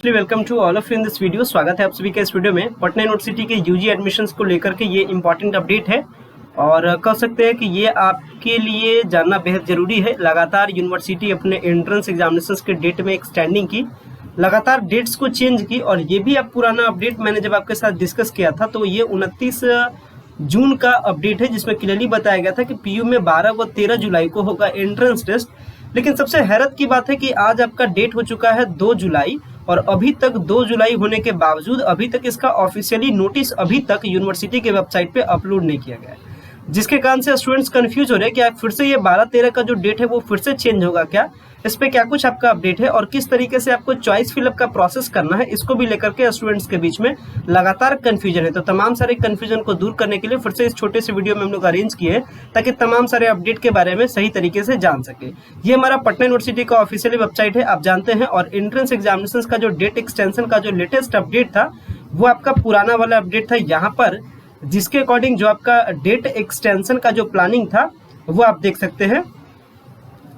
Welcome to all of you in this video. स्वागत है आप सभी का इस वीडियो में। पटना यूनिवर्सिटी के यूजी एडमिशन्स को लेकर के ये इंपॉर्टेंट अपडेट है और कह सकते हैं कि ये आपके लिए जानना बेहद जरूरी है। लगातार यूनिवर्सिटी अपने एंट्रेंस एग्जामिनेशंस के डेट में एक्सटेंडिंग की, लगातार डेट्स को चेंज की और ये भी अब पुराना अपडेट मैंने जब आपके साथ डिस्कस किया था तो ये 29 जून का अपडेट है, जिसमें क्लियरली बताया गया था कि पीयू में 12 व 13 जुलाई को होगा एंट्रेंस टेस्ट। लेकिन सबसे हैरत की बात है कि आज आपका डेट हो चुका है 2 जुलाई और अभी तक 2 जुलाई होने के बावजूद अभी तक इसका ऑफिशियली नोटिस अभी तक यूनिवर्सिटी के वेबसाइट पे अपलोड नहीं किया गया है, जिसके कारण से स्टूडेंट्स कंफ्यूज हो रहे हैं कि फिर से ये 12-13 का जो डेट है वो फिर से चेंज होगा क्या, इस पे क्या कुछ आपका अपडेट है और किस तरीके से आपको चॉइस फिलअप का प्रोसेस करना है, इसको भी लेकर के स्टूडेंट्स के बीच में लगातार कंफ्यूजन है। तो तमाम सारे कंफ्यूजन को दूर करने के लिए फिर से इस छोटे से वीडियो में हम लोग अरेंज किए हैं ताकि तमाम सारे अपडेट के बारे में सही तरीके से जान सके। ये हमारा पटना यूनिवर्सिटी का ऑफिशियली वेबसाइट है, आप जानते हैं। और एंट्रेंस एग्जामिनेशन का जो डेट एक्सटेंशन का जो लेटेस्ट अपडेट था वो आपका पुराना वाला अपडेट था यहाँ पर, जिसके अकॉर्डिंग जो आपका डेट एक्सटेंशन का जो प्लानिंग था वो आप देख सकते हैं,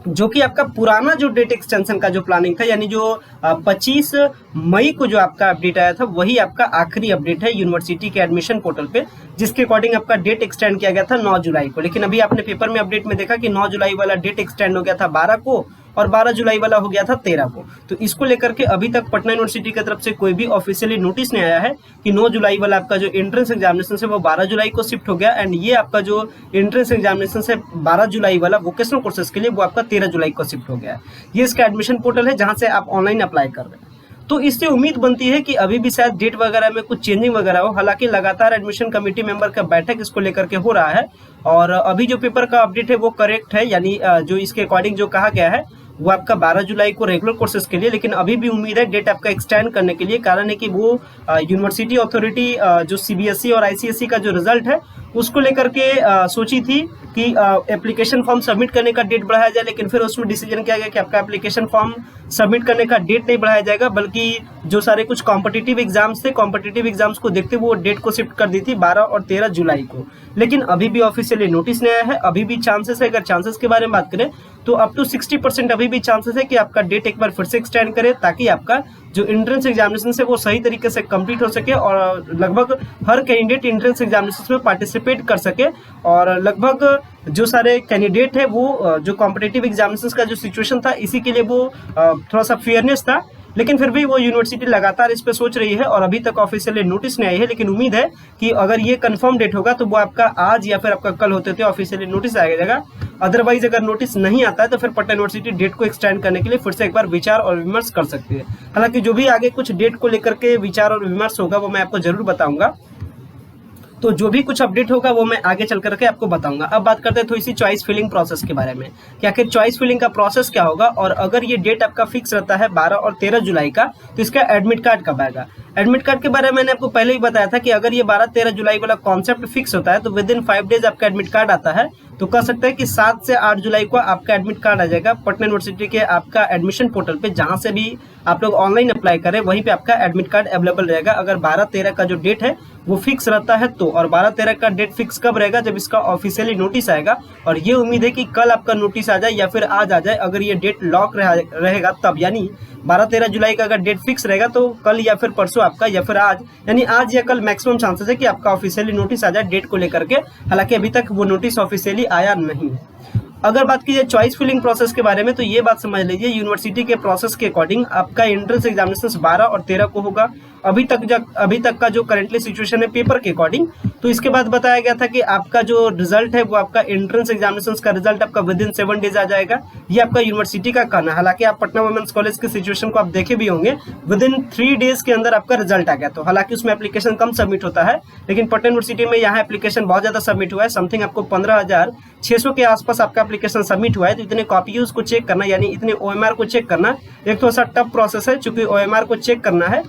जो कि आपका पुराना जो डेट एक्सटेंशन का जो प्लानिंग था, यानी जो 25 मई को जो आपका अपडेट आया था वही आपका आखिरी अपडेट है यूनिवर्सिटी के एडमिशन पोर्टल पे, जिसके अकॉर्डिंग आपका डेट एक्सटेंड किया गया था 9 जुलाई को। लेकिन अभी आपने पेपर में अपडेट में देखा कि 9 जुलाई वाला डेट एक्सटेंड हो गया था 12 को और 12 जुलाई वाला हो गया था 13 को। तो इसको लेकर के अभी तक पटना यूनिवर्सिटी की तरफ से कोई भी ऑफिशियली नोटिस नहीं आया है कि 9 जुलाई वाला आपका जो एंट्रेंस एग्जामिनेशन है वो 12 जुलाई को शिफ्ट हो गया एंड ये आपका जो एंट्रेंस एग्जामिनेशन है 12 जुलाई वाला वोकेशनल कोर्सेज के लिए वो आपका 13 जुलाई को शिफ्ट हो गया है। ये इसका एडमिशन पोर्टल है जहां से आप ऑनलाइन अप्लाई कर रहे हैं। तो इससे उम्मीद बनती है कि अभी भी शायद डेट वगैरह में कुछ चेंजिंग वगैरह हो। हालांकि लगातार एडमिशन कमेटी मेंबर का बैठक इसको लेकर के हो रहा है और अभी जो पेपर का अपडेट है वो करेक्ट है, यानी जो इसके अकॉर्डिंग जो कहा गया है वो आपका 12 जुलाई को रेगुलर कोर्सेज के लिए। लेकिन अभी भी उम्मीद है डेट आपका एक्सटेंड करने के लिए, कारण है कि वो यूनिवर्सिटी अथॉरिटी जो सीबीएसई और आईसीएसई का जो रिजल्ट है उसको लेकर के सोची थी कि एप्लीकेशन फॉर्म सबमिट करने का डेट बढ़ाया जाए, लेकिन फिर उसमें डिसीजन किया गया कि आपका एप्लीकेशन फॉर्म सबमिट करने का डेट नहीं बढ़ाया जाएगा, बल्कि जो सारे कुछ कॉम्पिटिटिव एग्जाम्स थे, कॉम्पिटिटिव एग्जाम्स को देखते हुए वो डेट को शिफ्ट कर दी थी 12 और 13 जुलाई को। लेकिन अभी भी ऑफिशियली नोटिस नहीं आया है। अभी भी चांसेस है, अगर चांसेस के बारे में बात करें तो अप टू 60% अभी भी चांसेस है कि आपका डेट एक बार फिर से एक्सटेंड करे, ताकि आपका जो एंट्रेंस एग्जामिनेशन है वो सही तरीके से कंप्लीट हो सके और लगभग हर कैंडिडेट एंट्रेंस एग्जामिनेशन में पार्टिसिपेट कर सके। और लगभग जो सारे कैंडिडेट है वो जो कॉम्पिटिटिव एग्जामिनेशन का जो सिचुएशन था इसी के लिए वो थोड़ा सा फेयरनेस था, लेकिन फिर भी वो यूनिवर्सिटी लगातार इस पे सोच रही है और अभी तक ऑफिशियली नोटिस नहीं आई है। लेकिन उम्मीद है कि अगर ये कंफर्म डेट होगा तो वो आपका आज या फिर आपका कल होते थे ऑफिशियली नोटिस आ जाएगा। अदरवाइज अगर नोटिस नहीं आता है तो फिर पटना यूनिवर्सिटी डेट को एक्सटेंड करने के लिए फिर से एक बार विचार और विमर्श कर सकती है। हालांकि जो भी आगे कुछ डेट को लेकर के विचार और विमर्श होगा वो मैं आपको जरूर बताऊंगा। तो जो भी कुछ अपडेट होगा वो मैं आगे चल करके आपको बताऊंगा। अब बात करते हैं थोड़ी सी चॉइस फिलिंग प्रोसेस के बारे में कि आखिर चॉइस फिलिंग का प्रोसेस क्या होगा और अगर ये डेट आपका फिक्स रहता है 12 और 13 जुलाई का तो इसका एडमिट कार्ड कब आएगा। एडमिट कार्ड के बारे में मैंने आपको पहले ही बताया था कि अगर ये 12-13 जुलाई वाला कॉन्सेप्ट फिक्स होता है तो विद इन 5 डेज आपका एडमिट कार्ड आता है। तो कह सकते हैं कि 7 से 8 जुलाई को आपका एडमिट कार्ड आ जाएगा पटना यूनिवर्सिटी के आपका एडमिशन पोर्टल पे, जहां से भी आप लोग ऑनलाइन अप्लाई करें वहीं पे आपका एडमिट कार्ड अवेलेबल रहेगा। अगर 12-13 का जो डेट है वो फिक्स रहता है तो, और 12-13 का डेट फिक्स कब रहेगा, जब इसका ऑफिशियली नोटिस आएगा। और ये उम्मीद है कि कल आपका नोटिस आ जाए या फिर आज आ जाए। अगर ये डेट लॉक रहेगा तब, यानी 12-13 जुलाई का अगर डेट फिक्स रहेगा तो कल या फिर परसों आपका या फिर आज, यानी आज या कल मैक्सिमम चांसेस है कि आपका ऑफिशियली नोटिस आ जाए डेट को लेकर के। हालांकि अभी तक वो नोटिस ऑफिशियली आया नहीं है। अगर बात कीजिए चॉइस फिलिंग प्रोसेस के बारे में तो ये बात समझ लीजिए, यूनिवर्सिटी के प्रोसेस के अकॉर्डिंग आपका एंट्रेंस एग्जामिनेशन 12 और 13 को होगा। अभी तक का जो करंटली सिचुएशन है पेपर के अकॉर्डिंग। तो इसके बाद बताया गया था कि आपका जो रिजल्ट है वो आपका एंट्रेंस एग्जामिनेशन का रिजल्ट आपका विद इन 7 डेज आ जाएगा। ये आपका यूनिवर्सिटी का कहना है। हालांकि आप पटना वुमेन्स कॉलेज की सिचुएशन को आप देखे भी होंगे, विद इन 3 डेज के अंदर आपका रिजल्ट आ गया। तो हालांकि उसमें एप्लीकेशन कम सबमिट होता है, लेकिन पटना यूनिवर्सिटी में यहाँ एप्लीकेशन बहुत ज्यादा सबमिट हुआ है। समथिंग आपको 15,600 के आसपास आपका एप्लीकेशन सबमिट हुआ है। तो इतने कॉपीज को चेक करना, यानी इतने OMR को चेक करना एक थोड़ा सा टफ प्रोसेस है। चूंकि OMR को चेक करना है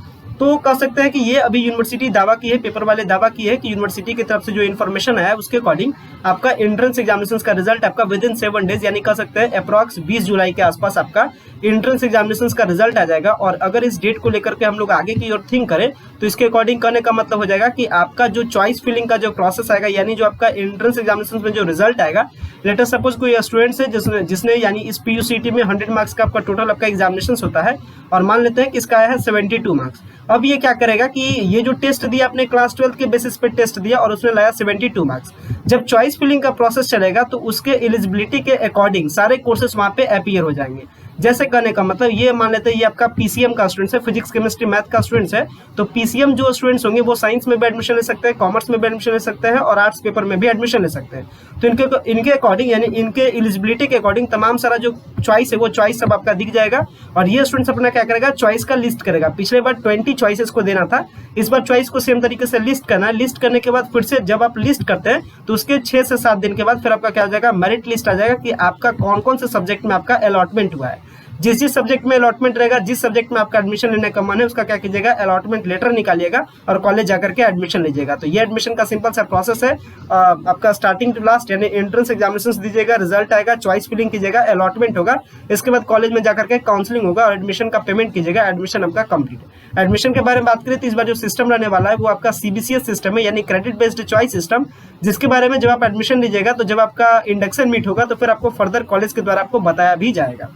तो कह सकते हैं कि ये अभी यूनिवर्सिटी दावा की है, पेपर वाले दावा की है कि यूनिवर्सिटी की तरफ से जो इन्फॉर्मेशन आया है उसके अकॉर्डिंग आपका एंट्रेंस एग्जामिनेशन का रिजल्ट आपका विद इन 7 डेज यानी कह सकते हैं अप्रॉक्स 20 जुलाई के आसपास आपका एंट्रेंस एग्जामिनेशन का रिजल्ट आ जाएगा। और अगर इस डेट को लेकर के हम लोग आगे की ओर थिंक करें तो इसके अकॉर्डिंग कहने का मतलब हो जाएगा कि आपका जो चॉइस फिलिंग का जो प्रोसेस आएगा यानी जो आपका एंट्रेंस एग्जामिनेशन में जो रिजल्ट आएगा, लेट अस सपोज कोई स्टूडेंट्स है जिसने यानी इस पीयूसीटी में 100 मार्क्स का आपका टोटल आपका एग्जामिनेशन होता है और मान लेते हैं कि इसका आया है 72 मार्क्स। अब ये क्या करेगा कि ये जो टेस्ट दिया आपने क्लास 12 के बेसिस पे टेस्ट दिया और उसने लाया 72 मार्क्स, जब चॉइस फिलिंग का प्रोसेस चलेगा तो उसके एलिजिबिलिटी के अकॉर्डिंग सारे कोर्सेज वहां पे अपीयर हो जाएंगे। जैसे कहने का मतलब ये मान लेते हैं ये आपका पीसीएम का स्टूडेंट्स है, फिजिक्स केमिस्ट्री मैथ का स्टूडेंट्स है, तो पीसीएम जो स्टूडेंट्स होंगे वो साइंस में भी एडमिशन ले सकते हैं, कॉमर्स में भी एडमिशन ले सकते हैं और आर्ट्स पेपर में भी एडमिशन ले सकते हैं। तो इनके अकॉर्डिंग यानी इनके एलिजिबिलिटी के अकॉर्डिंग तमाम सारा जो चॉइस है वो चॉइस सब आपका दिख जाएगा और ये स्टूडेंट्स अपना क्या करेगा, चॉइस का लिस्ट करेगा। पिछले बार 20 चॉइसेस को देना था, इस बार चॉइस को सेम तरीके से लिस्ट करना है। लिस्ट करने के बाद फिर से जब आप लिस्ट करते हैं तो उसके 6 से 7 दिन के बाद फिर आपका क्या हो जाएगा, मेरिट लिस्ट आ जाएगा कि आपका कौन कौन से सब्जेक्ट में आपका अलॉटमेंट हुआ है। जिस सब्जेक्ट में अलॉटमेंट रहेगा, जिस सब्जेक्ट में आपका एडमिशन लेने का मन है उसका क्या कीजिएगा, अलॉटमेंट लेटर निकालिएगा और कॉलेज जाकर के एडमिशन लीजिएगा। तो ये एडमिशन का सिंपल सा प्रोसेस है, आपका स्टार्टिंग टू लास्ट यानी एंट्रेंस एग्जामिनेशन दीजिएगा, रिजल्ट आएगा, चॉइस फिलिंग कीजिएगा, अलॉटमेंट होगा, इसके बाद कॉलेज में जाकर के काउंसलिंग होगा और एडमिशन का पेमेंट कीजिएगा, एडमिशन आपका कंप्लीट है। एडमिशन के बारे में बात करें तो इस बार जो सिस्टम रहने वाला है वो आपका सीबीसीएस सिस्टम है यानी क्रेडिट बेस्ड चॉइस सिस्टम, जिसके बारे में जब आप एडमिशन लीजिएगा तो जब आपका इंडक्शन मीट होगा तो फिर आपको फर्दर कॉलेज के द्वारा आपको बताया भी जाएगा।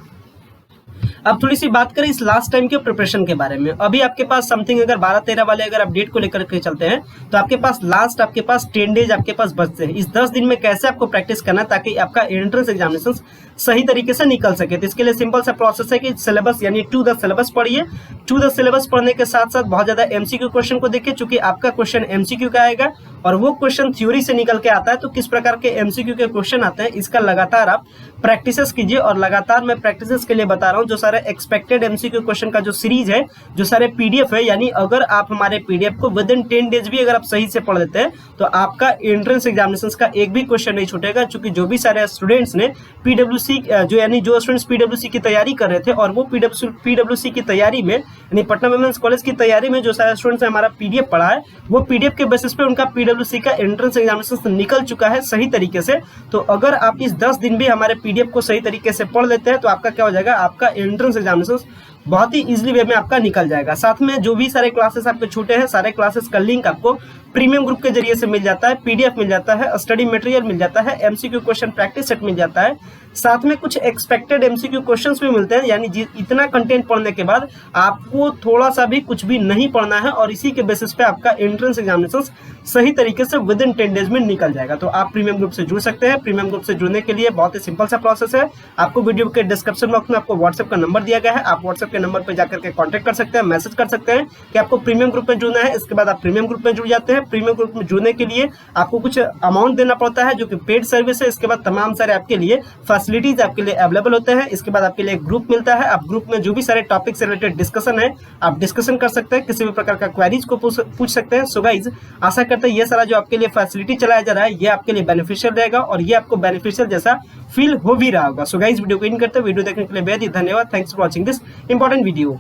अब थोड़ी सी बात करें इस लास्ट टाइम के प्रिपरेशन के बारे में। अभी आपके पास समथिंग अगर 12-13 वाले अगर अपडेट को लेकर के चलते हैं तो आपके पास लास्ट आपके पास 10 डेज आपके पास बचते हैं। इस 10 दिन में कैसे आपको प्रैक्टिस करना है ताकि आपका एंट्रेंस एग्जामिनेशन सही तरीके से निकल सके। तो इसके लिए सिंपल सा प्रोसेस है कि सिलेबस यानी टू द सिलेबस पढ़िए। टू द सिलेबस पढ़ने के साथ साथ बहुत ज्यादा एमसीक्यू क्वेश्चन को देखिए, चूंकि आपका क्वेश्चन एमसीक्यू का आएगा और वो क्वेश्चन थ्योरी से निकल के आता है, तो किस प्रकार के एमसीक्यू के क्वेश्चन आते हैं इसका लगातार आप प्रैक्टिसेस कीजिए। और लगातार मैं प्रैक्टिसेस के लिए बता रहा हूँ, जो सारे एक्सपेक्टेड एमसीक्यू क्वेश्चन का जो सीरीज है, जो सारे पीडीएफ है, यानी अगर आप हमारे पीडीएफ को विद इन 10 डेज भी अगर आप सही से पढ़ लेते हैं तो आपका एंट्रेंस एग्जामिनेशन का एक भी क्वेश्चन नहीं छूटेगा। चूंकि जो भी सारे स्टूडेंट्स ने पीडब्ल्यूसी जो स्टूडेंट्स पीडब्ल्यूसी की तैयारी कर रहे थे और वो पीडब्ल्यूसी की तैयारी में यानी पटना वुमेन्स कॉलेज की तैयारी में जो सारे स्टूडेंट्स ने हमारा पीडीएफ पढ़ा है, वो पीडीएफ के बेसिस पे उनका पीडब्ल्यूसी का एंट्रेंस एग्जामिनेशन निकल चुका है सही तरीके से। तो अगर आप इस 10 दिन भी हमारे पीडीएफ को सही तरीके से पढ़ लेते हैं तो आपका क्या हो जाएगा, आपका एंट्रेंस एग्जामिनेशन बहुत ही इजीली वे में आपका निकल जाएगा। साथ में जो भी सारे क्लासेस आपके छूटे हैं, सारे क्लासेस का लिंक आपको प्रीमियम ग्रुप के जरिए से मिल जाता है, पीडीएफ मिल जाता है, स्टडी मटेरियल मिल जाता है, एमसीक्यू क्वेश्चन प्रैक्टिस सेट मिल जाता है, साथ में कुछ एक्सपेक्टेड एमसीक्यू क्वेश्चंस भी मिलते हैं। यानी इतना कंटेंट पढ़ने के बाद आपको थोड़ा सा भी कुछ भी नहीं पढ़ना है और इसी के बेसिस पे आपका एंट्रेंस एग्जामिनेशन सही तरीके से विद इन 10 डेज में निकल जाएगा। तो आप प्रीमियम ग्रुप से जुड़ सकते हैं। प्रीमियम ग्रुप से जुड़ने के लिए बहुत ही सिंपल सा प्रोसेस है। आपको वीडियो के डिस्क्रिप्शन बॉक्स में आपको व्हाट्सएप का नंबर दिया गया है, आप व्हाट्सएप के नंबर पर जाकर के कॉन्टैक्ट कर सकते हैं, मैसेज कर सकते हैं कि आपको प्रीमियम ग्रुप में जुड़ना है। इसके बाद आप प्रीमियम ग्रुप में जुड़ जाते हैं। प्रीमियम ग्रुप में जुड़ने के लिए आपको कुछ अमाउंट देना पड़ता है जो कि पेड सर्विस है। इसके बाद तमाम सारे आपके लिए फैसिलिटीज आपके लिए अवेलेबल होते हैं। इसके बाद आपके लिए एक ग्रुप मिलता है। आप ग्रुप में जो भी सारे टॉपिक से रिलेटेड डिस्कशन है आप डिस्कशन कर सकते हैं, किसी भी प्रकार का क्वेरीज को पूछ सकते हैं। सो गाइज, आशा करते हैं ये सारा जो आपके लिए फैसिलिटी चलाया जा रहा है ये आपके लिए बेनिफिशियल रहेगा और ये आपको बेनिफिशियल जैसा फील हो भी रहा होगा। सो गाइज, वीडियो को इन करते हैं। वीडियो देखने के लिए बेहद ही धन्यवाद। Thanks for watching this important video.